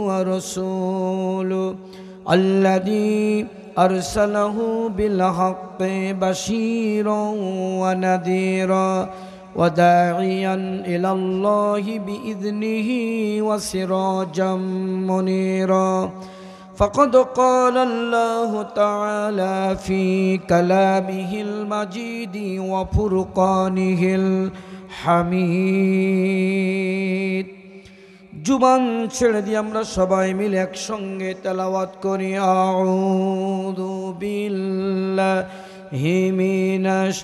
ورسوله الذي أرسله بالحق بشيرا ونذيرا وداعيا إلى الله بإذنه وسراجا منيرا فقد قال الله تعالى في كلامه المجيد وفرقانه الحميد। जुबान छेड़े दिए আমরা সবাই মিলে একসঙ্গে তেলাওয়াত করি আউযু বিল্লাহি মিনাশ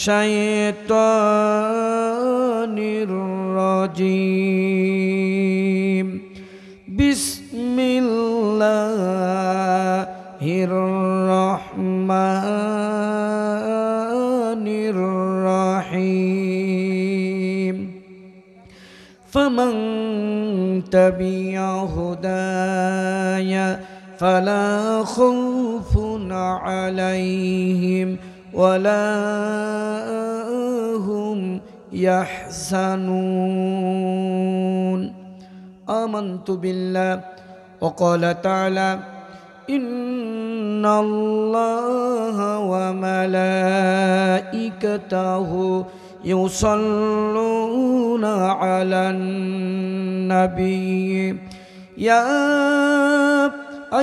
শাইতানির রাজিম বিসমিল্লাহির রহমানির রহিম فمن تبع هداي فلا خوف عليهم ولا هم يحزنون آمنت بالله وقال تعالى إن الله وملائكته يصلون على النبي يا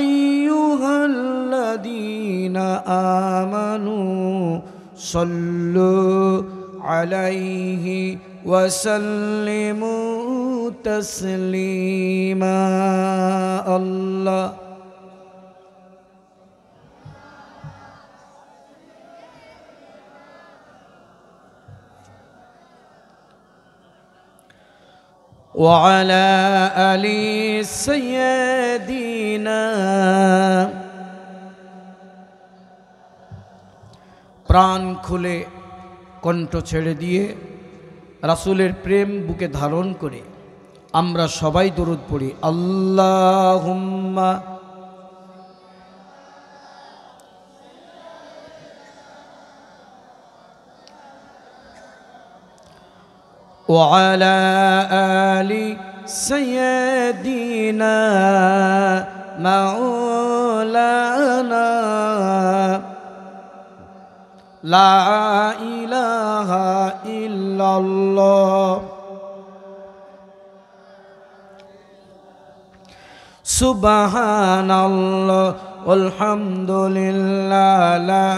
أيها الذين آمنوا صلوا عليه وسلموا تسليما الله وعلى آل سيدنا প্রাণ খুলে কণ্ঠ ছেড়ে দিয়ে রাসূলের প্রেম বুকে ধারণ করে আমরা সবাই দরুদ পড়ি আল্লাহুম্মা وعلى آل سيدنا مولانا لا إله إلا الله سبحان الله والحمد لله لا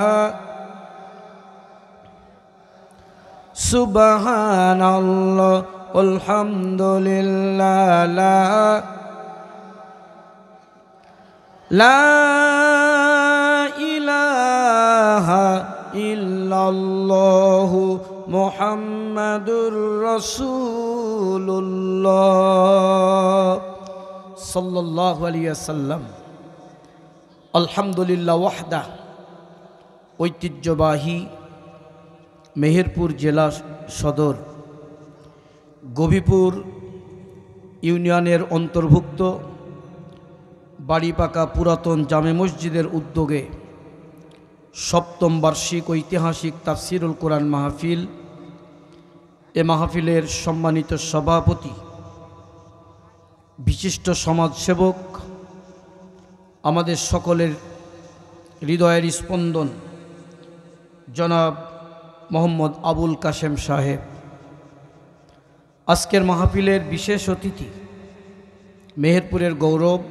سبحان الله والحمد لله لا إله إلا الله محمد رسول الله صلى الله عليه وسلم الحمد لله وحده ঐতিহ্যবাহী মেহেরপুর জেলা সদর গভীপুর ইউনিয়নের অন্তর্ভুক্ত বাড়িপাকা পুরাতন জামে মসজিদের উদ্যোগে সপ্তম বার্ষিক ঐতিহাসিক তাফসিরুল কোরআন মাহফিল এ মাহফিলের সম্মানিত সভাপতি বিশিষ্ট সমাজসেবক আমাদের সকলের হৃদয়ের স্পন্দন জনাব মোহাম্মদ আবুল কাশেম সাহেব, আজকের মাহফিলের বিশেষ অতিথি মেহেরপুরের গৌরব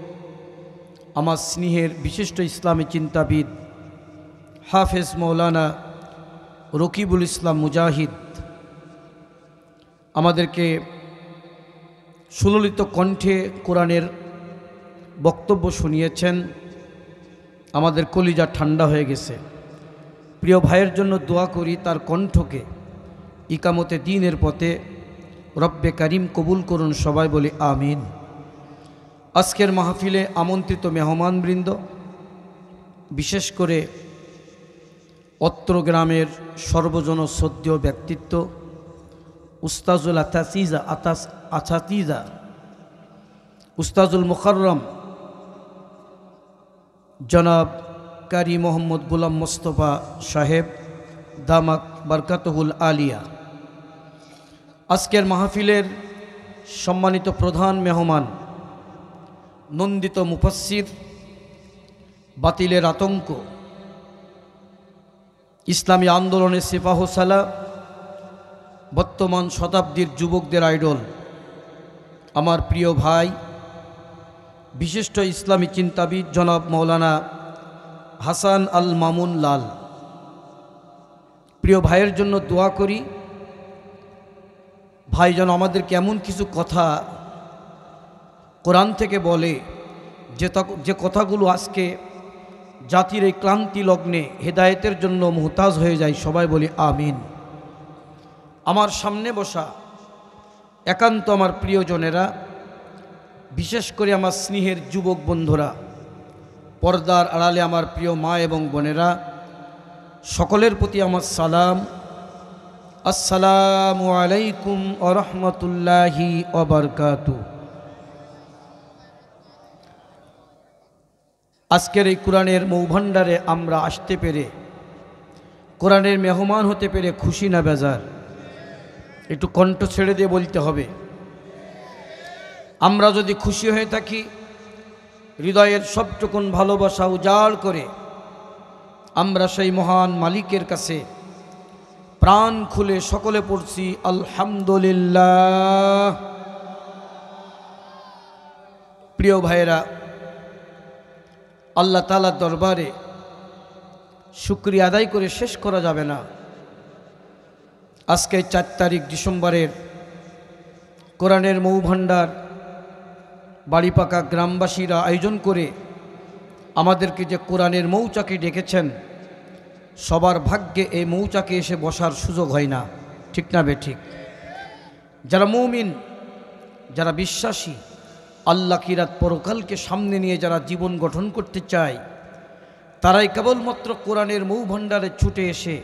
আমার স্নেহের বিশিষ্ট ইসলামী চিন্তাবিদ হাফেজ মৌলানা রকিবুল ইসলাম মুজাহিদ আমাদেরকে সুললিত কণ্ঠে কোরআনের বক্তব্য শুনিয়েছেন। আমাদের কলিজা ঠান্ডা হয়ে গেছে। প্রিয় ভাইয়ের জন্য দোয়া করি তার কণ্ঠকে ইকামতে দ্বীনের পথে রব্বে কারিম কবুল করুন, সবাই বলি আমিন। আজকের মাহফিলে আমন্ত্রিত মেহমানবৃন্দ, বিশেষ করে অত্র গ্রামের সর্বজন শ্রদ্ধেয় ব্যক্তিত্ব উস্তাজুল আসাতিজা উস্তাজুল মুকাররম জনাব কারি মোহাম্মদ গোলাম মোস্তফা সাহেব দামাক বরকাতুহুল আলিয়া, আজকের মাহফিলের সম্মানিত প্রধান মেহমান নন্দিত মুফাসসির, বাতিলের আতঙ্ক, ইসলামী আন্দোলনের সিপাহসালার, বর্তমান শতাব্দীর যুবকদের আইডল, আমার প্রিয় ভাই, বিশিষ্ট ইসলামী চিন্তাবিদ জনাব মৌলানা হাসান আল মামুন লাল। প্রিয় ভাইয়ের জন্য দোয়া করি, ভাই যেন আমাদেরকে এমন কিছু কথা কোরআন থেকে বলে যে কথাগুলো আজকে জাতির এই ক্লান্তি লগ্নে হেদায়েতের জন্য মুহতাজ হয়ে যায়। সবাই বলি আমিন। আমার সামনে বসা একান্ত আমার প্রিয়জনেরা, বিশেষ করে আমার স্নেহের যুবক বন্ধুরা, পর্দার আড়ালে আমার প্রিয় মা এবং বোনেরা, সকলের প্রতি আমার সালাম। আসসালামু আলাইকুম ওয়া রাহমাতুল্লাহি ওয়া বারাকাতুহু। আজকের এই কোরআনের মৌভাণ্ডারে আমরা আসতে পেরে, কোরআনের মেহমান হতে পেরে খুশি না বেজার? একটু কণ্ঠ ছেড়ে দিয়ে বলতে হবে। আমরা যদি খুশি হয়ে থাকি, হৃদয়ের সবটুকুন ভালোবাসা উজাড় করে আমরা সেই মহান মালিকের কাছে প্রাণ খুলে সকলে পড়ছি আলহামদুলিল্লাহ। প্রিয় ভাইয়েরা, আল্লাহ তাআলার দরবারে শুকরিয়া আদায় করে শেষ করা যাবে না। আজকে 4 তারিখ ডিসেম্বরের কোরআনের মৌভাণ্ডার বাড়িপাকা গ্রামবাসীরা আয়োজন করে আমাদেরকে যে কোরআনের মৌচাকে ডেকেছেন, সবার ভাগ্যে এই মৌচাকে এসে বসার সুযোগ হয় না, ঠিক না বেঠিক? যারা মুমিন, যারা বিশ্বাসী, আল্লাহ কিরাত পরকালকে সামনে নিয়ে যারা জীবন গঠন করতে চায়, তারাই কেবলমাত্র কোরআনের মৌভাণ্ডারে ছুটে এসে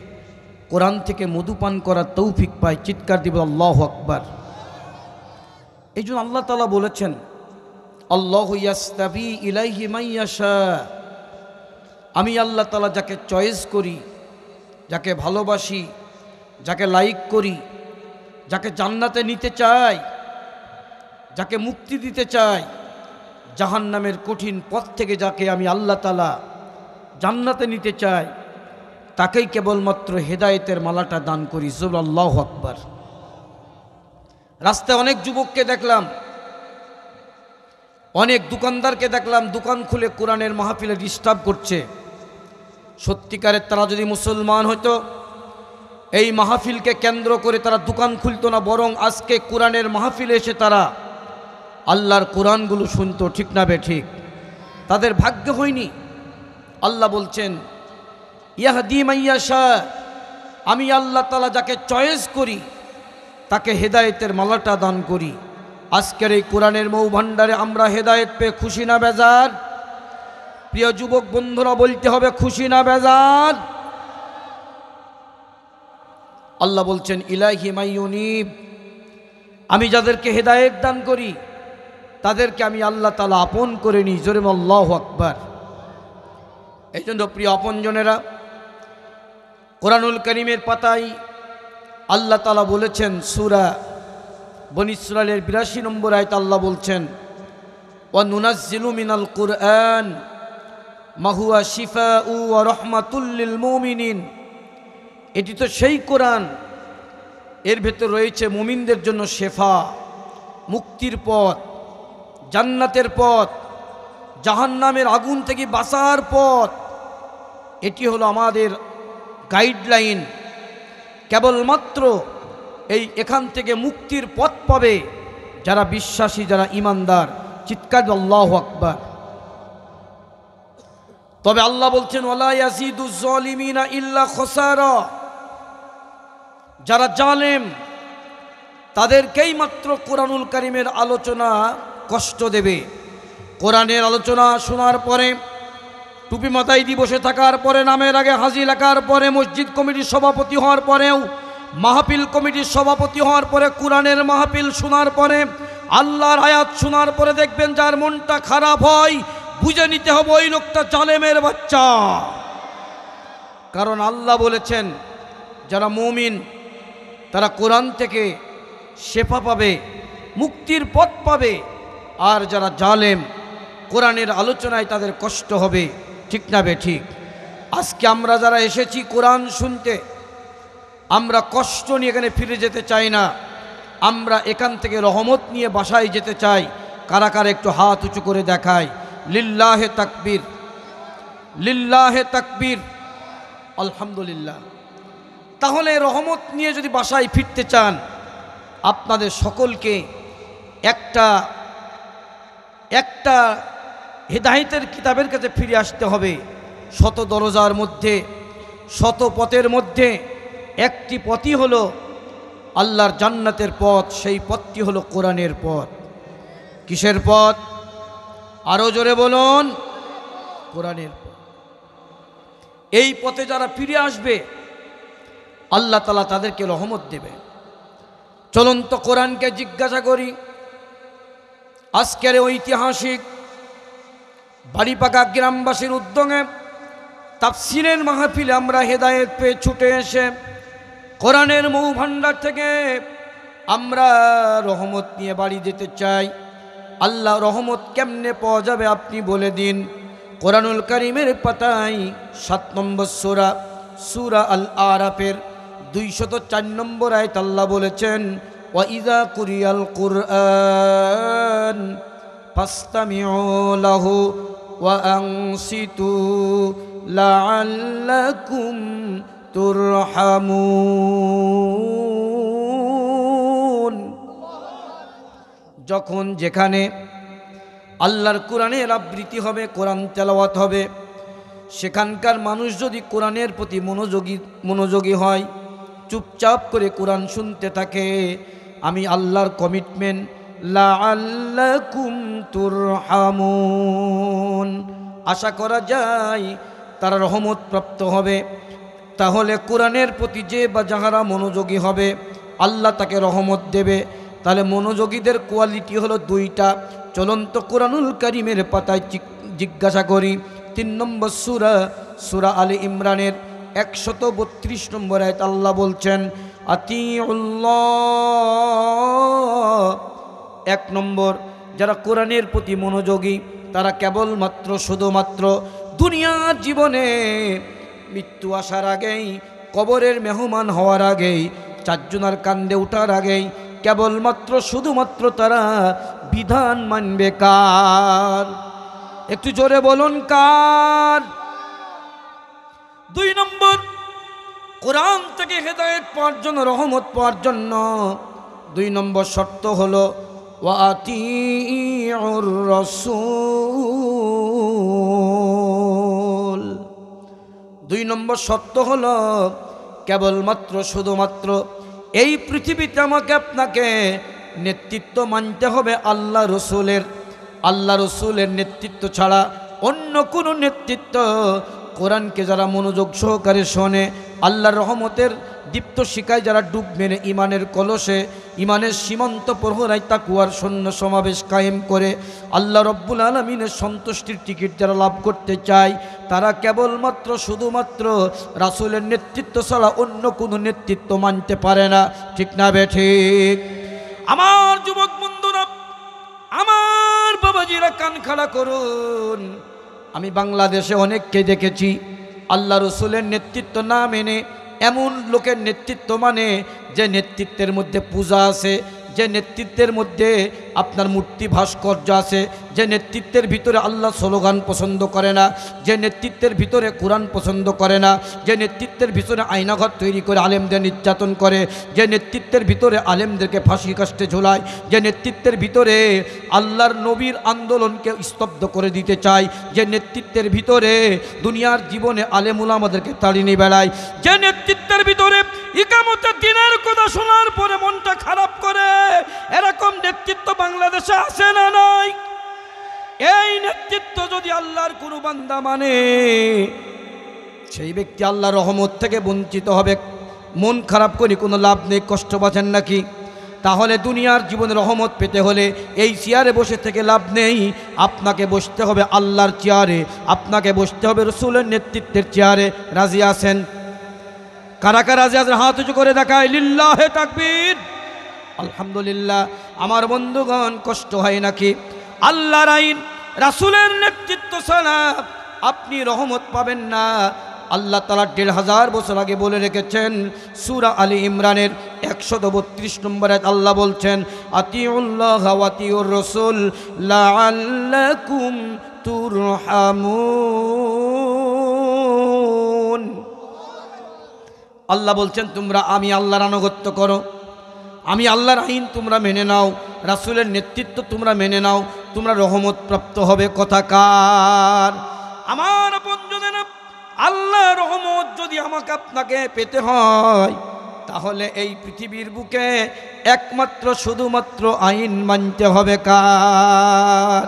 কোরআন থেকে মধুপান করার তৌফিক পায়। চিৎকার দিব আল্লাহু আকবার। এই জন্য আল্লাহ তাআলা বলেছেন, আল্লাহু ইয়াস্তাবি ইলাইহি মান ইয়াশা, আমি আল্লাহ তাআলা যাকে চয়েস করি, যাকে ভালোবাসি, যাকে লাইক করি, যাকে জান্নাতে নিতে চাই, যাকে মুক্তি দিতে চাই, জাহান্নামের কঠিন পথ থেকে যাকে আমি আল্লাহ তাআলা জান্নাতে নিতে চাই, তাকেই কেবলমাত্র হেদায়েতের মালাটা দান করি। আল্লাহু আকবার। রাস্তায় অনেক যুবককে দেখলাম, অনেক দোকানদারকে দেখলাম দোকান খুলে কোরআনের মাহফিলে ডিস্টার্ব করছে। সত্যিকারের তারা যদি মুসলমান হতো, এই মাহফিলকে কেন্দ্র করে তারা দোকান খুলতো না, বরং আজকে কোরআনের মাহফিলে এসে তারা আল্লাহর কোরআনগুলো শুনতো, ঠিক না বেঠিক? তাদের ভাগ্য হয়নি। আল্লাহ বলছেন, ইয়াহদি মান ইয়াশা, আমি আল্লাহ তাআলা যাকে চয়েস করি তাকে হেদায়েতের মালাটা দান করি। আজকের এই কোরআনের মৌভাণ্ডারে আমরা হেদায়েত পেয়ে খুশি না বেজার? প্রিয় যুবক বন্ধুরা, বলতে হবে খুশি না বেজার? আল্লাহ বলছেন, ইলাহি মাইয়ুনিব, আমি যাদেরকে হেদায়েত দান করি তাদেরকে আমি আল্লাহ তাআলা আপন করে নিই। জোরে আল্লাহু আকবার। এই জন্য প্রিয় আপনজনেরা, কোরআনুল কারীমের পাতায় আল্লাহ তাআলা বলেছেন, সূরা বনী ইসরাঈলের ৮২ নম্বর আয়াতে আল্লাহ বলছেন, ওয়া নুনাজ্জিলু মিনাল কুরআন মা হুয়া শিফাউ ওয়া রাহমাতুল লিল মুমিনিন। এটি তো সেই কোরআন, এর ভেতর রয়েছে মুমিনদের জন্য শেফা, মুক্তির পথ, জান্নাতের পথ, জাহান্নামের আগুন থেকে বাঁচার পথ। এটি হলো আমাদের গাইডলাইন। কেবলমাত্র এখান থেকে মুক্তির পথ পাবে যারা বিশ্বাসী, যারা ঈমানদার। চিৎকার আল্লাহু আকবার। তবে আল্লাহ বলছেন, ওয়ালা ইয়াজিদুজ জালিমিনা ইল্লা খাসারা, যারা জালেম তাদেরকেই মাত্র কোরআনুল কারীমের আলোচনা কষ্ট দেবে। কোরআনের আলোচনা শোনার পরে, টুপি মাথায় দিয়ে বসে থাকার পরে, নামের আগে হাজি লেখার পরে, মসজিদ কমিটির সভাপতি হওয়ার পরেও, মাহফিল কমিটির সভাপতি হওয়ার পরে, কোরআনের মাহফিল শোনার পরে, আল্লাহর আয়াত শোনার পরে দেখবেন যার মনটা খারাপ হয়, বুঝে নিতে হবে ওই লোকটা জালেমের বাচ্চা। কারণ আল্লাহ বলেছেন, যারা মুমিন তারা কোরআন থেকে শেফা পাবে, মুক্তির পথ পাবে। আর যারা জালেম কোরআনের আলোচনায় তাদের কষ্ট হবে, ঠিক না বে ঠিক? আজকে আমরা যারা এসেছি কোরআন শুনতে, আমরা কষ্ট নিয়ে এখানে ফিরে যেতে চাই না, আমরা এখান থেকে রহমত নিয়ে বাসায় যেতে চাই। কারা কারা একটু হাত উঁচু করে দেখায়? লিল্লাহে তাকবীর, লিল্লাহে তাকবীর, আলহামদুলিল্লাহ। তাহলে রহমত নিয়ে যদি বাসায় ফিরতে চান, আপনাদের সকলকে একটা একটা হেদায়েতের কিতাবের কাছে ফিরে আসতে হবে। শত দরজার মধ্যে, শত পথের মধ্যে একটি পথই হলো আল্লাহর জান্নাতের পথ, সেই পথটি হলো কোরআনের পথ। কিসের পথ? আরো জোরে বলুন, কোরআনের পথ। এই পথে যারা ফিরে আসবে আল্লাহ তাআলা তাদেরকে রহমত দেবে। চলন্ত কোরআনকে জিজ্ঞাসা করি, আজকের ঐতিহাসিক বাড়িপাকা গ্রামবাসীর উদ্যোগে তাফসীরের মাহফিলে আমরা হেদায়েত পেয়ে ছুটে এসে কোরআনের মৌ ভাণ্ডার থেকে আমরা রহমত নিয়ে বাড়ি যেতে চাই। আল্লাহ রহমত কেমনে পাওয়া যাবে আপনি বলে দিন। কোরআনুল কারীমের পাতায় 7 নম্বর সূরা, সূরা আল আরাফের 204 নম্বর আয়াত আল্লাহ বলেছেন, ওয়া ইযা কুরিয়াল কুরআন ফাসতামিউ লাহু ওয়া আনসিতু লাআল্লাকুম তুরহামুন। যখন যেখানে আল্লাহর কোরআনের আবৃত্তি হবে, কোরআন তেলাওয়াত হবে, সেখানকার মানুষ যদি কোরআনের প্রতি মনোযোগী হয়, চুপচাপ করে কোরআন শুনতে থাকে, আমি আল্লাহর কমিটমেন্ট লাআল্লাকুম তুরহামুন, আশা করা যায় তারা রহমত প্রাপ্ত হবে। তাহলে কোরআনের প্রতি যে বা যাহারা মনোযোগী হবে আল্লাহ তাকে রহমত দেবে। তাহলে মনোযোগীদের কোয়ালিটি হলো 2টা। চলন্ত কোরআনুল কারীমের পাতায় জিজ্ঞাসা করি, 3 নম্বর সূরা, সূরা আলে ইমরানের 132 নম্বর আয়াত আল্লাহ বলছেন, আতিউল্লাহ। 1 নম্বর, যারা কোরআনের প্রতি মনোযোগী তারা কেবলমাত্র শুধুমাত্র দুনিয়ার জীবনে মৃত্যু আসার আগেই, কবরের মেহমান হওয়ার আগেই, 4 জনের কান্দে ওঠার আগেই কেবলমাত্র শুধুমাত্র তারা বিধান মানবে কার? একটু জোরে বলুন, কার? 2 নম্বর, কোরআন থেকে হেদায়েত পাওয়ার জন্য, রহমত পাওয়ার জন্য 2 নম্বর শর্ত হলো ওয়া আতিউর রাসূল। 2 নম্বর শর্ত হলো কেবলমাত্র শুধুমাত্র এই পৃথিবীতে আমাকে আপনাকে নেতৃত্ব মানতে হবে আল্লাহ রসুলের। আল্লাহ রসুলের নেতৃত্ব ছাড়া অন্য কোনো নেতৃত্ব, কোরআনকে যারা মনোযোগ সহকারে শোনে, আল্লাহর রহমতের দীপ্ত শিকায় যারা ডুব মেরে ইমানের কলসে, ইমানের সীমান্ত প্রহরায় তাকওয়ার সৈন্য সমাবেশ কায়েম করে আল্লাহ রব্বুল আলামিনের সন্তুষ্টির টিকিট যারা লাভ করতে চায়, তারা কেবলমাত্র শুধুমাত্র রাসূলের নেতৃত্ব ছাড়া অন্য কোনো নেতৃত্ব মানতে পারে না, ঠিক না বে ঠিক? আমার যুবক বন্ধুরা, আমার বাবাজিরা, কান খাড়া করুন। আমি বাংলাদেশে অনেককে দেখেছি আল্লাহ রসুলের নেতৃত্ব না মেনে এমন লোকের নেতৃত্ব মানে যে নেতৃত্বের মধ্যে পূজা আছে, যে নেতৃত্বের মধ্যে আপনার মূর্তি ভাস্কর্য আছে, যে নেতৃত্বের ভিতরে আল্লাহ স্লোগান পছন্দ করে না, যে নেতৃত্বের ভিতরে কোরআন পছন্দ করে না, যে নেতৃত্বের ভিতরে আয়নাঘর তৈরি করে আলেমদের নির্যাতন করে, যে নেতৃত্বের ভিতরে আলেমদেরকে ফাঁসি কাস্টে ঝোলায়, যে নেতৃত্বের ভিতরে আল্লাহর নবীর আন্দোলনকে স্তব্ধ করে দিতে চায়, যে নেতৃত্বের ভিতরে দুনিয়ার জীবনে আলেম উলামাদেরকে তাড়িয়ে বেড়ায়, যে নেতৃত্বের ভিতরে ইকামতের দিনের কথা শোনার পরে মনটা খারাপ করে, এরকম নেতৃত্ব বাংলাদেশে আছে না নাই? এই নেতৃত্ব যদি আল্লাহর কোনো বান্দা মানে, সেই ব্যক্তি আল্লাহর রহমত থেকে বঞ্চিত হবে। মন খারাপ করে কোনো লাভ নেই, কষ্ট পাচ্ছেন নাকি? তাহলে দুনিয়ার জীবনে রহমত পেতে হলে এই চেয়ারে বসে থেকে লাভ নেই, আপনাকে বসতে হবে আল্লাহর চেয়ারে, আপনাকে বসতে হবে রসুলের নেতৃত্বের চেয়ারে। রাজি আছেন? কারা কারা রাজি আছেন? হাত উঁচু করে দেখায়, লিল্লাহে তাকবীর, আলহামদুলিল্লাহ। আমার বন্ধুগণ, কষ্ট হয় নাকি? আল্লাহর আইন, রাসূলের নেতৃত্ব ছাড়া আপনি রহমত পাবেন না। আল্লাহ তাআলা ১৫০০ বছর আগে বলে রেখেছেন সূরা আলী ইমরানের ১৩২ নম্বর আয়াত আল্লাহ বলছেন আতিউল্লাহ ওয়া আতিউর রাসূল লাআল্লাকুম তুরহামুন। আল্লাহ বলছেন তোমরা আমি আল্লাহর আনুগত্য করো, আমি আল্লাহর আইন তোমরা মেনে নাও, রাসূলের নেতৃত্ব তোমরা মেনে নাও, তোমরা রহমত প্রাপ্ত হবে। কথাকার আমার বন্ধুরা, আল্লাহ রহমত যদি আমাকে আপনাকে পেতে হয় তাহলে এই পৃথিবীর বুকে একমাত্র শুধুমাত্র আইন মানতে হবে কার?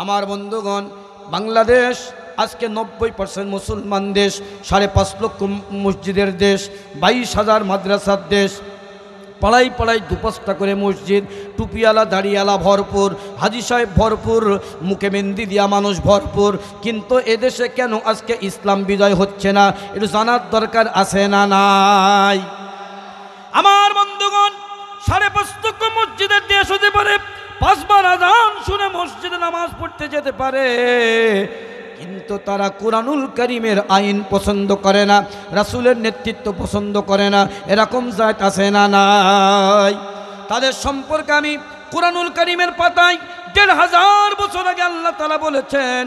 আমার বন্ধুগণ, বাংলাদেশ আজকে ৯০% মুসলমান দেশ, ৫.৫ লক্ষ মসজিদের দেশ, ২২,০০০ মাদ্রাসার দেশ, পাড়ায় পাড়ায় ২-৫টা করে মসজিদ, টুপিওয়ালা দাড়িওয়ালা ভরপুর, হাজি সাহেব ভরপুর, মুখে মেহেন্দি দিয়া মানুষ ভরপুর। কিন্তু এদেশে কেন আজকে ইসলাম বিজয় হচ্ছে না? একটু জানার দরকার আছে না নাই? আমার বন্ধুগণ, ৫.৫ লক্ষ মসজিদের দেশ হতে পারে, ৫ বার আযান শুনে মসজিদে নামাজ পড়তে যেতে পারে, কিন্তু তারা কুরআনুল কারীমের আইন পছন্দ করে না, রাসূলের নেতৃত্ব পছন্দ করে না। এরকম জাত আছে না নাই? তাদের সম্পর্কে আমি কুরআনুল কারীমের পাতায় ১৫০০ বছর আগে আল্লাহ তাআলা বলেছেন,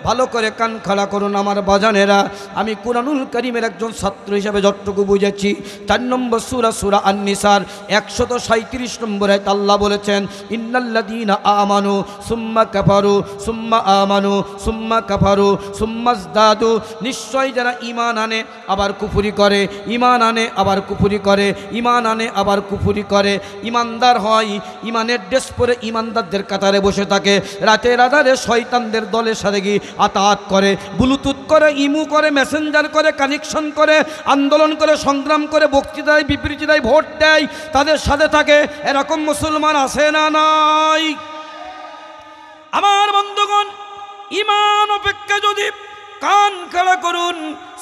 ভালো করে কান খাড়া করুন আমার বাজানেরা। আমি কুরআনুল কারীমের একজন ছাত্র হিসেবে যতটুকু বুঝেছি, ৪ নম্বর সূরা আন-নিসার ১৩৭ নম্বর আয়াত আল্লাহ বলেছেন ইন্নাল্লাযীনা আমানু সুম্মা কাফারু সুম্মা আমানু সুম্মা কাফারু সুম্মা ইজদাদু, নিশ্চয় যারা ঈমান আনে আবার কুফরি করে, ঈমান আনে আবার কুফরি করে, ঈমান আনে আবার কুফরি করে, ঈমানদার হয়, ঈমানের ড্রেস পরে ঈমানদারদের কাতারে বসে থাকে, রাতের আঁধারে শয়তানদের দলের সাথে গিয়ে আতাত করে, ব্লুটুথ করে, ইমু করে, মেসেঞ্জার করে, কানেকশন করে, আন্দোলন করে, সংগ্রাম করে, বক্তৃতায় বিবৃতিতায় ভোট দেয়, তাদের সাথে থাকে। এরকম মুসলমান আছে না নাই? আমার বন্ধুগণ, ঈমান অপেক্ষা যদি কান খাড়া করুন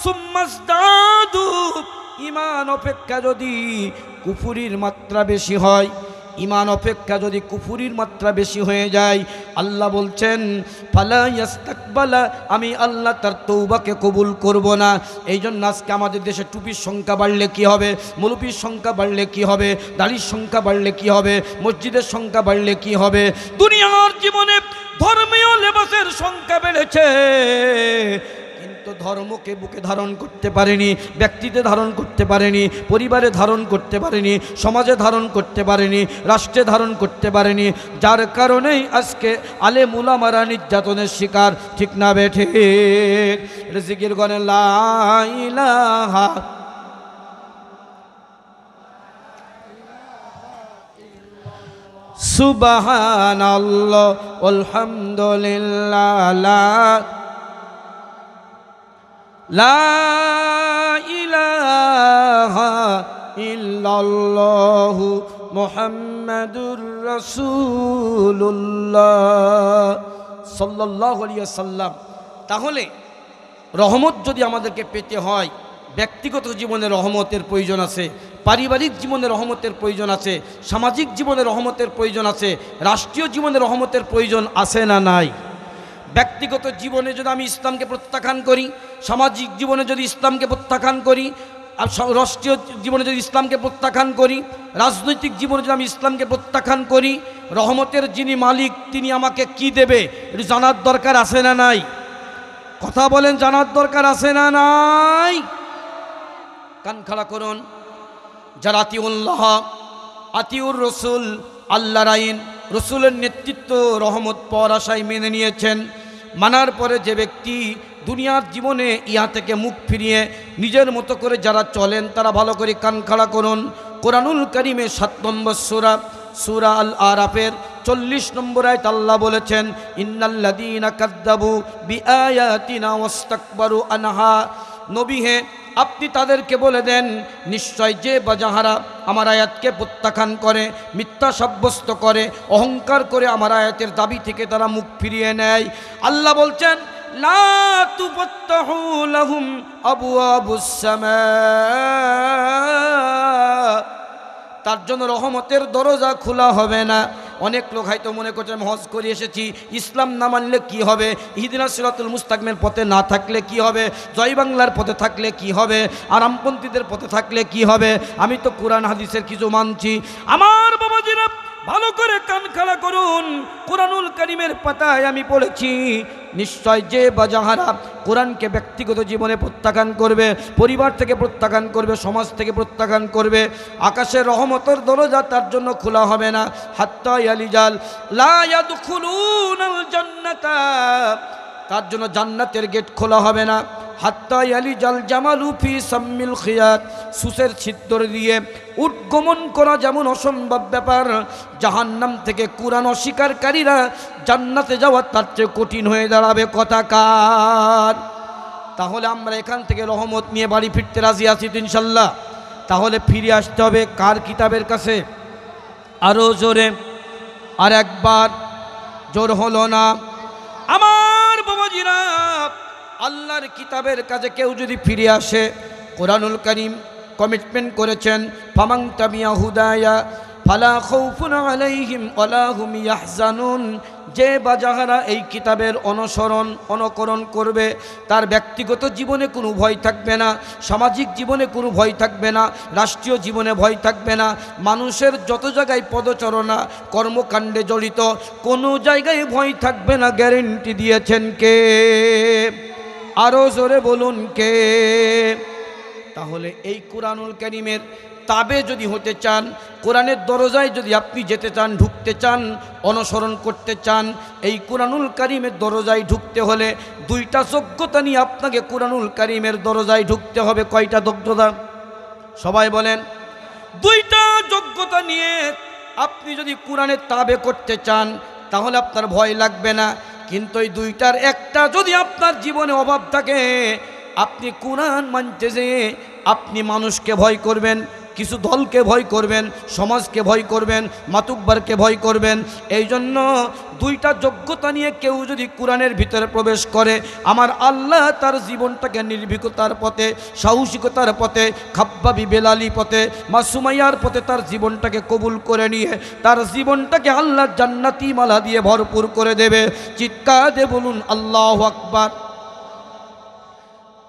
সুম্মাজদাদু, ঈমান অপেক্ষা যদি কুফরির মাত্রা বেশি হয়, ঈমান অপেক্ষা যদি কুফরির মাত্রা বেশি হয়ে যায়, আল্লাহ বলছেন ফালা ইয়াস্তাকবালা, আমি আল্লাহ তার তওবাকে কবুল করব না। এই জন্য আজকে আমাদের দেশে টুপির সংখ্যা বাড়লে কি হবে, মৌলবীর সংখ্যা বাড়লে কি হবে, দাড়ির সংখ্যা বাড়লে কি হবে, মসজিদের সংখ্যা বাড়লে কি হবে? দুনিয়ার জীবনে ধর্মীয় লেবাসের সংখ্যা বেড়েছে, কিন্তু ধর্মকে বুকে ধারণ করতে পারেনি, ব্যক্তিতে ধারণ করতে পারেনি, পরিবারে ধারণ করতে পারেনি, সমাজে ধারণ করতে পারেনি, রাষ্ট্রে ধারণ করতে পারেনি। যার কারণেই আজকে আলেম উলামারা নির্যাতনের শিকার। ঠিক না বেঠে? জিকির করেন লা ইলাহা সুবহানাল্লাহ আলহামদুলিল্লাহ লা ইলাহা ইল্লাল্লাহু মুহাম্মাদুর রাসূলুল্লাহ সাল্লাল্লাহু আলাইহি ওয়াসাল্লাম। তাহলে রহমত যদি আমাদেরকে পেতে হয়, ব্যক্তিগত জীবনে রহমতের প্রয়োজন আছে, পারিবারিক জীবনে রহমতের প্রয়োজন আছে, সামাজিক জীবনে রহমতের প্রয়োজন আছে, রাষ্ট্রীয় জীবনে রহমতের প্রয়োজন আছে না নাই? ব্যক্তিগত জীবনে যদি আমি ইসলামকে প্রত্যাখ্যান করি, সামাজিক জীবনে যদি ইসলামকে প্রত্যাখ্যান করি, আর রাষ্ট্রীয় জীবনে যদি ইসলামকে প্রত্যাখ্যান করি, রাজনৈতিক জীবনে যদি আমি ইসলামকে প্রত্যাখ্যান করি, রহমতের যিনি মালিক তিনি আমাকে কি দেবে একটু জানার দরকার আছে না নাই? কথা বলেন, জানার দরকার আছে না নাই? কান খাড়া করুন। যারা আতিউল্লাহ আতিউর রসুল, আল্লাহর আইন রসুলের নেতৃত্ব রহমত পাওয়ার আশায় মেনে নিয়েছেন, মানার পরে যে ব্যক্তি দুনিয়ার জীবনে ইহা থেকে মুখ ফিরিয়ে নিজের মতো করে যারা চলেন, তারা ভালো করে কান খাড়া করুন। কোরআনুল কারীমে ৭ নম্বর সূরা আল আরাফের ৪০ নম্বর আয়াত আল্লাহ বলেছেন ইন্নাল্লাযীনা কাযযাবু বিআয়াতিনা ওয়াস্তাকবারু আনহা। নবী হে, আপনি তাদেরকে বলে দেন, নিশ্চয় যে বা যাহারা আমার আয়াতকে প্রত্যাখ্যান করে, মিথ্যা সাব্যস্ত করে, অহংকার করে আমার আয়াতের দাবি থেকে তারা মুখ ফিরিয়ে নেয়। আল্লাহ বলছেন লা তুফাত্তাহু লাহুম আবওয়াবুস সামা, তার জন্য রহমতের দরজা খোলা হবে না। অনেক লোক হয়তো মনে করছে আমি হজ করে এসেছি, ইসলাম না মানলে কি হবে, ইহদিনাস সিরাতুল মুস্তাকিমের পথে না থাকলে কি হবে, জয় বাংলার পথে থাকলে কি হবে, আরামপন্থীদের পথে থাকলে কি হবে, আমি তো কোরআন হাদিসের কিছু মানছি। আমার বাবাজিরা ভালো করে কান খাড়া করুন, কোরআনুল কারীমের পাতায় আমি পড়েছি, নিশ্চয় যে বা যাহারা কোরআনকে ব্যক্তিগত জীবনে প্রত্যাখ্যান করবে, পরিবার থেকে প্রত্যাখ্যান করবে, সমাজ থেকে প্রত্যাখ্যান করবে, আকাশের রহমতের দরজা তার জন্য খোলা হবে না। হাত্তা ইয়ালিজাল লা ইয়াদখুলুনাল জান্নাতা, তার জন্য জান্নাতের গেট খোলা হবে না। হাত্তা ইয়ালিজাল জামালু ফি সাম্মিল খিয়াত, সুসের ছিদ্র দিয়ে উট গমন করা যেমন অসম্ভব ব্যাপার, জাহান্নাম থেকে কুরআন অস্বীকারীরা জান্নাতে যাওয়া তার চেয়ে কঠিন হয়ে দাঁড়াবে। কথা কার? তাহলে আমরা এখান থেকে রহমত নিয়ে বাড়ি ফিরতে রাজি আছি তো ইনশাল্লাহ? তাহলে ফিরে আসতে হবে কার কিতাবের কাছে? আরও জোরে, আর একবার, জোর হলো না। আমার বাবাজিরা, আল্লাহর কিতাবের কাছে কেউ যদি ফিরে আসে, কোরআনুল কারীম কমিটমেন্ট করেছেন, ফামান তাবিয়া হুদায়া ফালা খাউফুন আলাইহিম ওয়ালা হুম ইয়াহজানুন, যে বা যাহারা এই কিতাবের অনুকরণ করবে, তার ব্যক্তিগত জীবনে কোনো ভয় থাকবে না, সামাজিক জীবনে কোনো ভয় থাকবে না, রাষ্ট্রীয় জীবনে ভয় থাকবে না, মানুষের যত জায়গায় পদচারণা কর্মকাণ্ডে জড়িত কোনো জায়গায় ভয় থাকবে না। গ্যারেন্টি দিয়েছেন কে? আরও জোরে বলুন কে? তাহলে এই কোরআনুল কারীমের তাবে যদি হতে চান, কোরআনের দরজায় যদি আপনি যেতে চান, ঢুকতে চান, অনুসরণ করতে চান, এই কোরআনুল কারীমের দরজায় ঢুকতে হলে দুইটা যোগ্যতা নিয়ে আপনাকে কোরআনুল কারীমের দরজায় ঢুকতে হবে। কয়টা যোগ্যতা? সবাই বলেন। দুইটা যোগ্যতা নিয়ে আপনি যদি কোরআনের তাবে করতে চান তাহলে আপনার ভয় লাগবে না, কিন্তু এই দুইটার একটা যদি আপনার জীবনে অভাব থাকে, আপনি কোরআন মানতে যেয়ে আপনি মানুষকে ভয় করবেন, কিছু দলকে ভয় করবেন, সমাজকে ভয় করবেন, মাতুব্বারকে ভয় করবেন। এই জন্য দুইটা যোগ্যতা নিয়ে কেউ যদি কোরআনের ভিতরে প্রবেশ করে, আমার আল্লাহ তার জীবনটাকে নির্ভীকতার পথে, সাহসিকতার পথে, খাব্বাবি বেলালি পথে, মা সুমাইয়ার পথে তার জীবনটাকে কবুল করে নিয়ে তার জীবনটাকে আল্লাহ জান্নাতি মালা দিয়ে ভরপুর করে দেবে। চিৎকার দিয়ে বলুন আল্লাহু আকবার।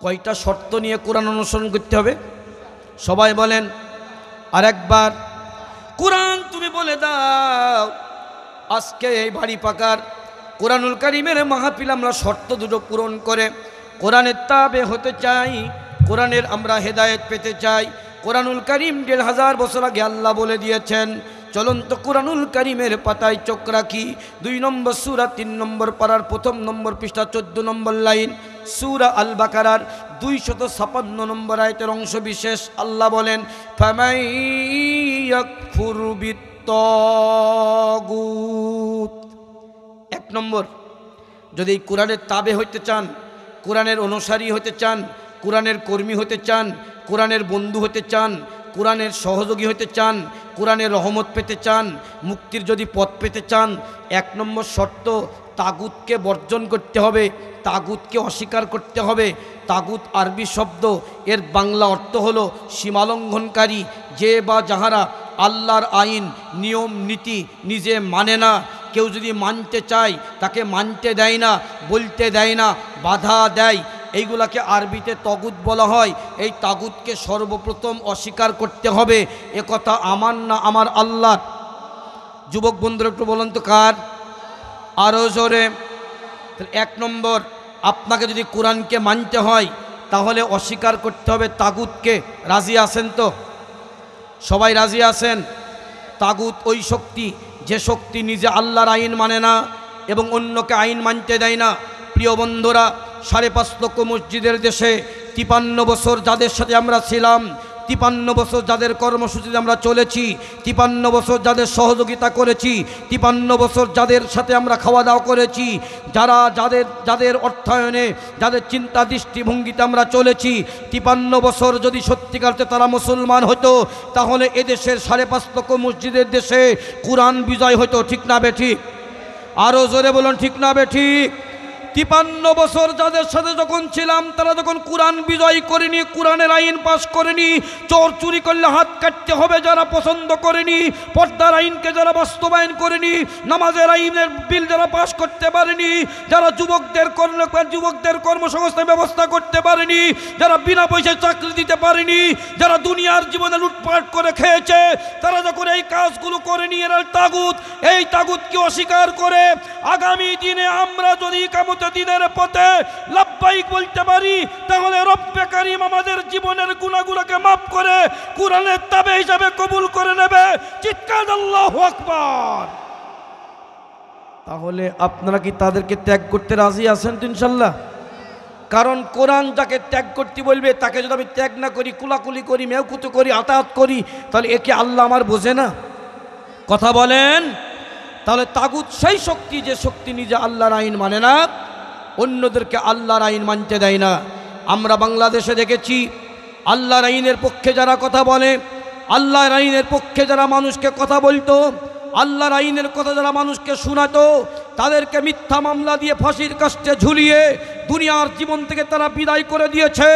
কয়টা শর্ত নিয়ে কোরআন অনুসরণ করতে হবে? সবাই বলেন আর একবার। কোরআন তুমি বলে দাও। আজকে এই বাড়ি পাকার কোরআনুল কারীমের মাহফিল আমরা শর্ত দুটো পূরণ করে কোরআনের তাবে হতে চাই, কোরআনের আমরা হেদায়েত পেতে চাই। কোরআনুল কারীম ১,৫০০ বছর আগে আল্লাহ বলে দিয়েছেন। চলন্ত কোরআনুল কারীমের পাতায় চোখ রাখি, ২ নম্বর সূরা ৩ নম্বর পারার ১ম নম্বর পৃষ্ঠা ১৪ নম্বর লাইন, সূরা আল বাকারার ২৫৬ নম্বর আয়াতের অংশ বিশেষ। আল্লাহ বলেন, ফামান ইয়াকফুর বিত্তাগুত। ১ নম্বর, যদি কোরআনের তাবে হইতে চান, কোরআনের অনুসারী হতে চান, কোরআনের কর্মী হতে চান, কোরআনের বন্ধু হতে চান, কোরআনের সহযোগী হতে চান, কোরআনের রহমত পেতে চান, মুক্তির যদি পথ পেতে চান, ১ নম্বর শর্ত, তাগুতকে বর্জন করতে হবে, তাগুতকে অস্বীকার করতে হবে। তাগুত আরবি শব্দ, এর বাংলা অর্থ হলো সীমালঙ্ঘনকারী। যে বা যাহারা আল্লাহর আইন নিয়ম নীতি নিজে মানে না, কেউ যদি মানতে চায় তাকে মানতে দেয় না, বলতে দেয় না, বাধা দেয়, এইগুলাকে আরবিতে তাগুত বলা হয়। এই তাগুতকে সর্বপ্রথম অস্বীকার করতে হবে। এ কথা আমার না, আমার আল্লাহর। যুবক বন্ধুরা একটু বলুন তো কার? আরও জোরে। ১ নম্বর, আপনাকে যদি কোরআনকে মানতে হয় তাহলে অস্বীকার করতে হবে তাগুতকে। রাজি আছেন তো? সবাই রাজি আছেন? তাগুত ওই শক্তি, যে শক্তি নিজে আল্লাহর আইন মানে না এবং অন্যকে আইন মানতে দেয় না। প্রিয় বন্ধুরা, ৫.৫ লক্ষ মসজিদের দেশে ৫৩ বছর যাদের সাথে আমরা ছিলাম, ৫৩ বছর যাদের কর্মসূচিতে আমরা চলেছি, ৫৩ বছর যাদের সহযোগিতা করেছি, ৫৩ বছর যাদের সাথে আমরা খাওয়া দাওয়া করেছি, যাদের অর্থায়নে, যাদের চিন্তা দৃষ্টিভঙ্গিতে আমরা চলেছি, ৫৩ বছর যদি সত্যিকারতে তারা মুসলমান হতো তাহলে এদেশের ৫.৫ লক্ষ মসজিদের দেশে কোরআন বিজয় হতো। ঠিক না বেঠিক? আরও জোরে বলুন ঠিক না বেঠিক? 53 বছর যাদের সাথে যখন ছিলাম, তারা যখন কোরআন বিজয় করেনি, কোরআনের আইন পাশ করেনি, চোর চুরি করলে হাত কাটতে হবে যারা পছন্দ করেনি, পর্দার আইনকে যারা বাস্তবায়ন করেনি, নামাজের আইনের বিল যারা পাশ করতে পারেনি, যারা যুবকদের কর্মসংস্থান ব্যবস্থা করতে পারেনি, যারা বিনা পয়সায় চাকরি দিতে পারেনি, যারা দুনিয়ার জীবনে লুটপাট করে খেয়েছে, তারা যখন এই কাজগুলো করেনি, এরা তাগুত। এই তাগুতকে অস্বীকার করে আগামী দিনে আমরা যদি কিয়ামতের দিনের পথে লাব্বাইক বলতে পারি, তাহলে রব্বে কারীম আমাদের জীবনের গুনাহগুলোকে মাফ করে কোরআনের তাবে হিসাবে কবুল করে নেবে। চিৎকার আল্লাহু আকবার। তাহলে আপনারা কি তাদেরকে ত্যাগ করতে রাজি আছেন তো ইনশাল্লাহ? কারণ কোরআন যাকে ত্যাগ করতে বলবে, তাকে যদি আমি ত্যাগ না করি, কুলাকুলি করি, মেউকুতু করি, আতাত করি, তাহলে একে আল্লাহ আমার বোঝে না? কথা বলেন। তাহলে তাগুত সেই শক্তি, যে শক্তি নিজে আল্লাহর আইন মানে না, অন্যদেরকে আল্লাহর আইন মানতে দেয় না। আমরা বাংলাদেশে দেখেছি, আল্লাহর আইনের পক্ষে যারা কথা বলে, আল্লাহর আইনের পক্ষে যারা মানুষকে কথা বলতো, আল্লাহর আইনের কথা যারা মানুষকে শোনাতো, তাদেরকে মিথ্যা মামলা দিয়ে ফাঁসির কাস্টে ঝুলিয়ে দুনিয়ার জীবন থেকে তারা বিদায় করে দিয়েছে।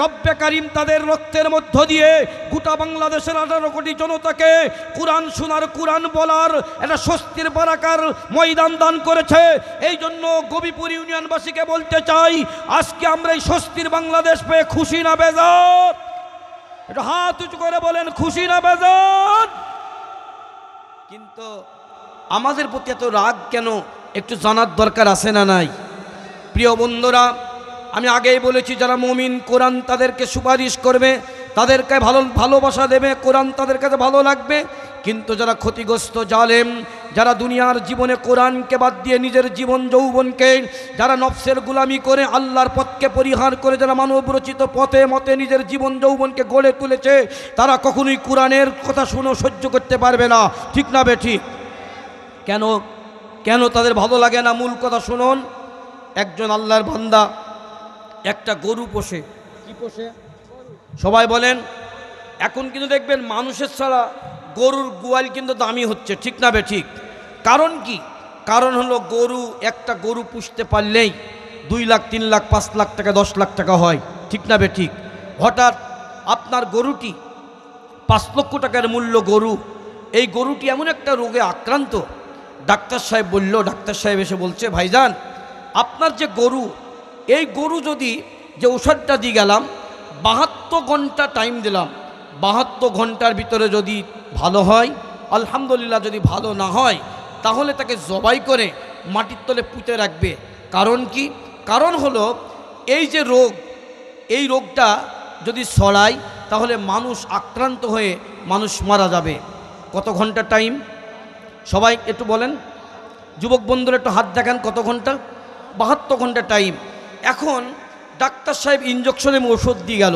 রব্বে কারীম তাদের রক্তের মধ্য দিয়ে গোটা বাংলাদেশের 18 কোটি জনতাকে কোরআন শোনার, কোরআন বলার একটা স্বস্তির বারাকার ময়দান দান করেছে। এই জন্য গবিপুর ইউনিয়নবাসীকে বলতে চাই, আজকে আমরা এই স্বস্তির বাংলাদেশ পেয়ে খুশি না বেজার? একটু হাত উঁচু করে বলেন, খুশি না বেজার? কিন্তু আমাদের প্রতি এত রাগ কেন, একটু জানার দরকার আছে না নাই? প্রিয় বন্ধুরা, আমি আগেই বলেছি, যারা মুমিন কোরআন তাদেরকে সুপারিশ করবে, তাদেরকে ভালোবাসা দেবে, কোরআন তাদের কাছে ভালো লাগবে। কিন্তু যারা ক্ষতিগ্রস্ত জালেম, যারা দুনিয়ার জীবনে কোরআনকে বাদ দিয়ে নিজের জীবন যৌবনকে, যারা নফসের গোলামি করে আল্লাহর পথকে পরিহার করে, যারা মানব রচিত পথে মতে নিজের জীবন যৌবনকে গড়ে তুলেছে, তারা কখনোই কোরআনের কথা শুনেও সহ্য করতে পারবে না। ঠিক না বেঠিক? কেন কেন তাদের ভালো লাগে না? মূল কথা শুনুন। একজন আল্লাহর বান্দা একটা গরু পোষে। কি পোষে? সবাই বলেন। এখন কিন্তু দেখবেন মানুষের ছাড়া গরুর গোয়াল কিন্তু দামি হচ্ছে। ঠিক না বেঠিক? কারণ কি? কারণ হলো গরু, একটা গরু পুষতে পারলেই 2 লাখ, 3 লাখ, 5 লাখ টাকা, 10 লাখ টাকা হয়। ঠিক না বেঠিক? হঠাৎ আপনার গরুটি 5 লক্ষ টাকার মূল্য গরু, এই গরুটি এমন একটা রোগে আক্রান্ত, ডাক্তার সাহেব বলল, ডাক্তার সাহেব এসে বলছে, ভাইজান আপনার যে গরু, এই গরু যদি, যে ওষুধটা দিয়ে গেলাম, 72 ঘন্টা টাইম দিলাম, 72 ঘন্টার ভিতরে যদি ভালো হয় আলহামদুলিল্লাহ, যদি ভালো না হয় তাহলে তাকে জবাই করে মাটির তলে পুঁতে রাখবে। কারণ কি? কারণ হলো এই যে রোগ, এই রোগটা যদি ছড়ায় তাহলে মানুষ আক্রান্ত হয়ে মানুষ মারা যাবে। কত ঘন্টা টাইম? সবাই একটু বলেন, যুবক বন্ধুরা একটু হাত দেখান, কত ঘন্টা? 72 ঘন্টা টাইম। এখন ডাক্তার সাহেব ইঞ্জেকশনে ওষুধ দিয়ে গেল।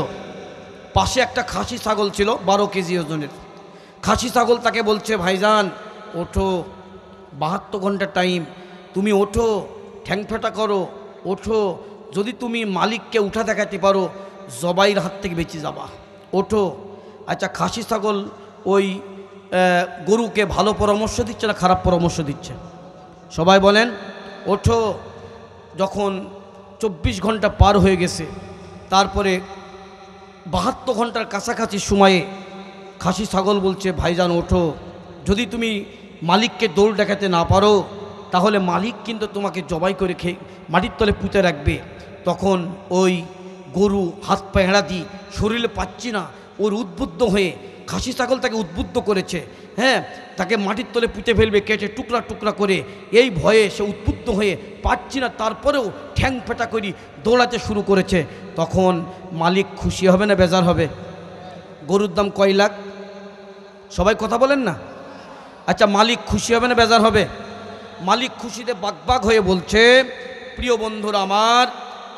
পাশে একটা খাসি ছাগল ছিল 12 কেজি ওজনের। খাসি ছাগল তাকে বলছে, ভাইজান ওঠো, 72 ঘন্টা টাইম, তুমি ওঠো, ঠ্যাংফেটা করো, ওঠো, যদি তুমি মালিককে উঠা দেখাতে পারো জবাইয়ের হাত থেকে বেঁচে যাবা, ওঠো। আচ্ছা, খাসি ছাগল ওই গরুকে ভালো পরামর্শ দিচ্ছে না খারাপ পরামর্শ দিচ্ছে? সবাই বলেন, ওঠো। যখন 24 ঘন্টা পার হয়ে গেছে, তারপরে 72 ঘন্টার কাছাকাছি সময়ে খাসি ছাগল বলছে, ভাইজান ওঠো, যদি তুমি মালিককে দৌড় দেখাতে না পারো তাহলে মালিক কিন্তু তোমাকে জবাই করে খেয়ে মাটির তলে পুঁতে রাখবে। তখন ওই গরু হাত পা হেঁড়া দিয়ে, শরীরে পাচ্ছি না, ওর উদ্বুদ্ধ হয়ে, খাসি ছাগল তাকে উদ্বুদ্ধ করেছে, হ্যাঁ, তাকে মাটির তলে পুঁতে ফেলবে, কেটে টুকরা টুকরা করে। এই ভয়ে সে উদ্বুদ্ধ হয়ে পাচ্ছি না, তারপরেও ঠ্যাং ফেটা করি দৌড়াতে শুরু করেছে। তখন মালিক খুশি হবে না বেজার হবে? গরুর দাম কয় লাখ? সবাই কথা বলেন না। আচ্ছা, মালিক খুশি হবে না বেজার হবে? মালিক খুশিতে বাকবাক হয়ে বলছে, প্রিয় বন্ধুরা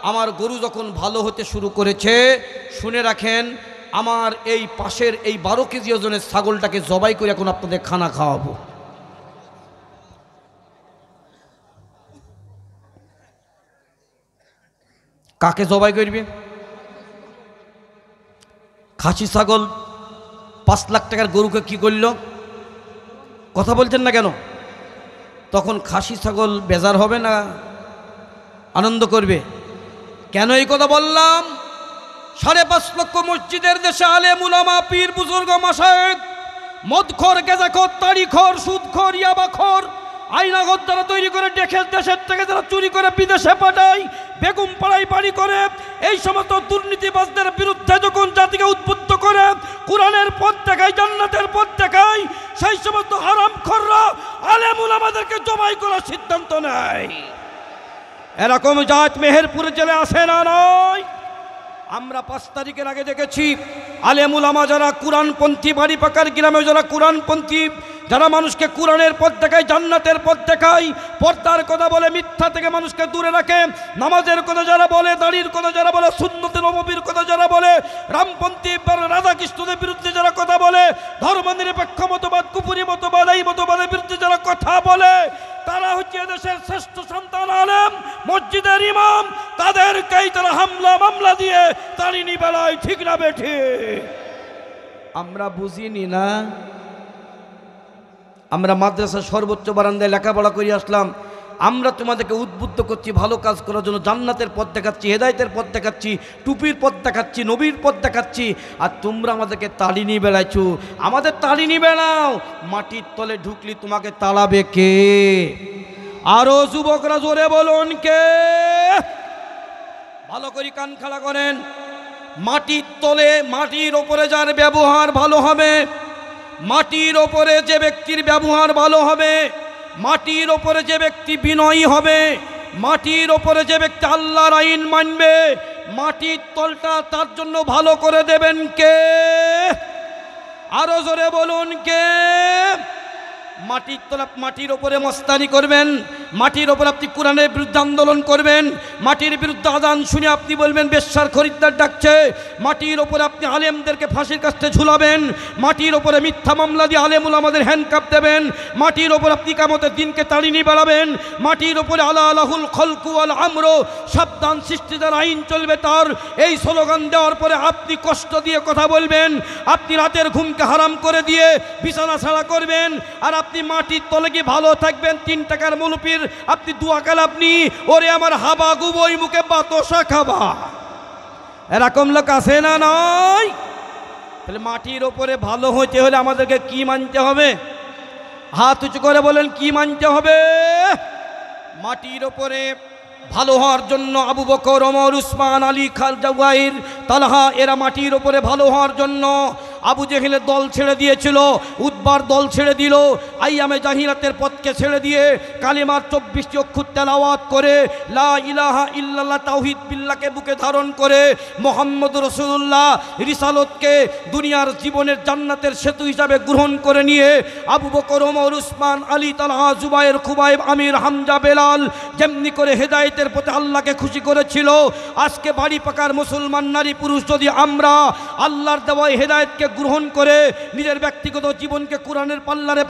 আমার গরু যখন ভালো হতে শুরু করেছে, শুনে রাখেন, আমার এই পাশের এই 12 কেজি ওজনের ছাগলটাকে জবাই করে এখন আপনাদের খানা খাওয়াবো। কাকে জবাই করবে? খাসি ছাগল 5 লাখ টাকার গরুকে কি করল? কথা বলছেন না কেন? তখন খাসি ছাগল বেজার হবে না? আনন্দ করবে। কেন এই কথা বললাম? 5.5 লক্ষ মসজিদের দেশে আলেম উলামা পীর বুজুর্গ মাশায়েখ মদখোর গেজাখোর তাড়িখোর সুদখোর ইয়াবাখোর আইনাগর দ্বারা তৈরি করে দেশের থেকে যারা চুরি করে বিদেশে পাঠায়, বেগম পাড়ায় বাড়ি করে, এই সমস্ত দুর্নীতিবাজদের বিরুদ্ধে যখন জাতিকে উদ্বুদ্ধ করে কোরআনের পথ দেখায়, জান্নাতের পথ দেখায়, সেই সমস্ত হারামখোররা আলেম উলামাদেরকে জবাই করার সিদ্ধান্ত নেয়। এরকম জাত মেহেরপুর জেলে আসে না নয়? আমরা 5 তারিখের আগে দেখেছি আলেম উলামা যারা কোরআনপন্থী, বাড়ি পাকার গ্রামে যারা কোরআনপন্থী, যারা মানুষকে কোরআনের পথ দেখায়, জান্নাতের পথ দেখায়, পর্দার কথা বলে, মিথ্যা থেকে মানুষকে দূরে রাখে, নামাজের কথা যারা বলে, দাড়ির কথা যারা বলে, সুন্নতে নববীর কথা যারা বলে, রামপন্থী রাধাকৃষ্ণদের বিরুদ্ধে যারা কথা বলে, ধর্মনিরপেক্ষ মতবাদ, কুফরি মতবাদ, এই মতবাদের বিরুদ্ধে যারা কথা বলে, তারা হচ্ছে দেশের শ্রেষ্ঠ সন্তান আলেম, মসজিদের ইমাম। তাদেরকেই তারা হামলা মামলা দিয়ে তাড়িনি বেলায়, ঠিক না বেঠি? আমরা বুঝিনি না? আমরা মাদ্রাসার সর্বোচ্চ বারান্দায় লেখাপড়া করে আসলাম। আমরা তোমাদেরকে উদ্বুদ্ধ করছি ভালো কাজ করার জন্য, জান্নাতের পথ দেখাচ্ছি, হেদায়েতের পথ দেখাচ্ছি, টুপির পথ দেখাচ্ছি, নবীর পথ দেখাচ্ছি, আর তোমরা আমাদেরকে তাড়িনি বেড়াইছো। আমাদের তাড়িনি বেড়াও, মাটির তলে ঢুকলি তোমাকে তাড়াবে কে? আরো যুবকরা জোরে বলুন কে? ভালো করে কান খাড়া করেন। মাটির তলে, মাটির ওপরে যার ব্যবহার ভালো হবে, মাটির ওপরে যে ব্যক্তির ব্যবহার ভালো হবে, মাটির ওপরে যে ব্যক্তি বিনয়ী হবে, মাটির ওপরে যে ব্যক্তি আল্লাহর আইন মানবে, মাটির তলটা তার জন্য ভালো করে দেবেন কে? আরো জোরে বলুন কে? মাটির তলা, মাটির ওপরে মস্তানি করবেন, মাটির ওপর আপনি কোরআনের বিরুদ্ধে আন্দোলন করবেন, মাটির বিরুদ্ধে আজান শুনে আপনি বলবেন বেশ্যার খরিদ্দার ডাকছে, মাটির ওপরে আপনি আলেমদেরকে ফাঁসির কাস্তে ঝুলাবেন, মাটির ওপরে মিথ্যা মামলা দিয়ে আলেমুল আমাদের হ্যান্ডকাপ দেবেন, মাটির ওপর আপনি কিয়ামতের দিনকে তাড়িনি বেড়াবেন, মাটির ওপরে আলা আলাহুল খলকু আল আমর, সাবধান সৃষ্টিদার আইন চলবে তার, এই স্লোগান দেওয়ার পরে আপনি কষ্ট দিয়ে কথা বলবেন, আপনি রাতের ঘুমকে হারাম করে দিয়ে বিছানা ছাড়া করবেন, আর আপনি মাটির তলে গিয়ে ভালো থাকবেন। 3 টাকার মুলুপির আপনি দোয়া কাল আপনি ওরে আমার হাবা গুবই মুখে বাতসা খাবা, এরকম লোক আছে না নয়? তাহলে মাটির ওপরে ভালো হইতে হলে আমাদেরকে কি মানতে হবে? হাত উঁচু করে বলেন কি মানতে হবে? মাটির ওপরে ভালো হওয়ার জন্য আবু বকর, ওমর, উসমান, আলী, খাল, জাওয়াহির, তালহা এরা মাটির ওপরে ভালো হওয়ার জন্য আবু জেহেলের দল ছেড়ে দিয়েছিল, উদ্বার দল ছেড়ে দিল, আইয়ামে জাহিলাতের পথকে ছেড়ে দিয়ে কালিমার 24টি অক্ষর তেলাওয়াত করে লা ইলাহা ইল্লাল্লাহ তাওহীদ বিল্লাহকে বুকে ধারণ করে মুহাম্মদ রাসূলুল্লাহ রিসালতকে দুনিয়ার জীবনের জান্নাতের সেতু হিসাবে গ্রহণ করে নিয়ে আবু বকর, ওমর, উসমান, আলী, তালহা, জুবায়ের, খুবাইব, আমির, হামজা, বেলাল যেমনি করে হেদায়েতের পথে আল্লাহকে খুশি করেছিল, আজকে বাড়ি পাকার মুসলমান নারী পুরুষ যদি আমরা আল্লাহর দেওয়া হেদায়েতকে গ্রহণ করে নিজের ব্যক্তিগত জীবনকে কোরআনের পাল্লারে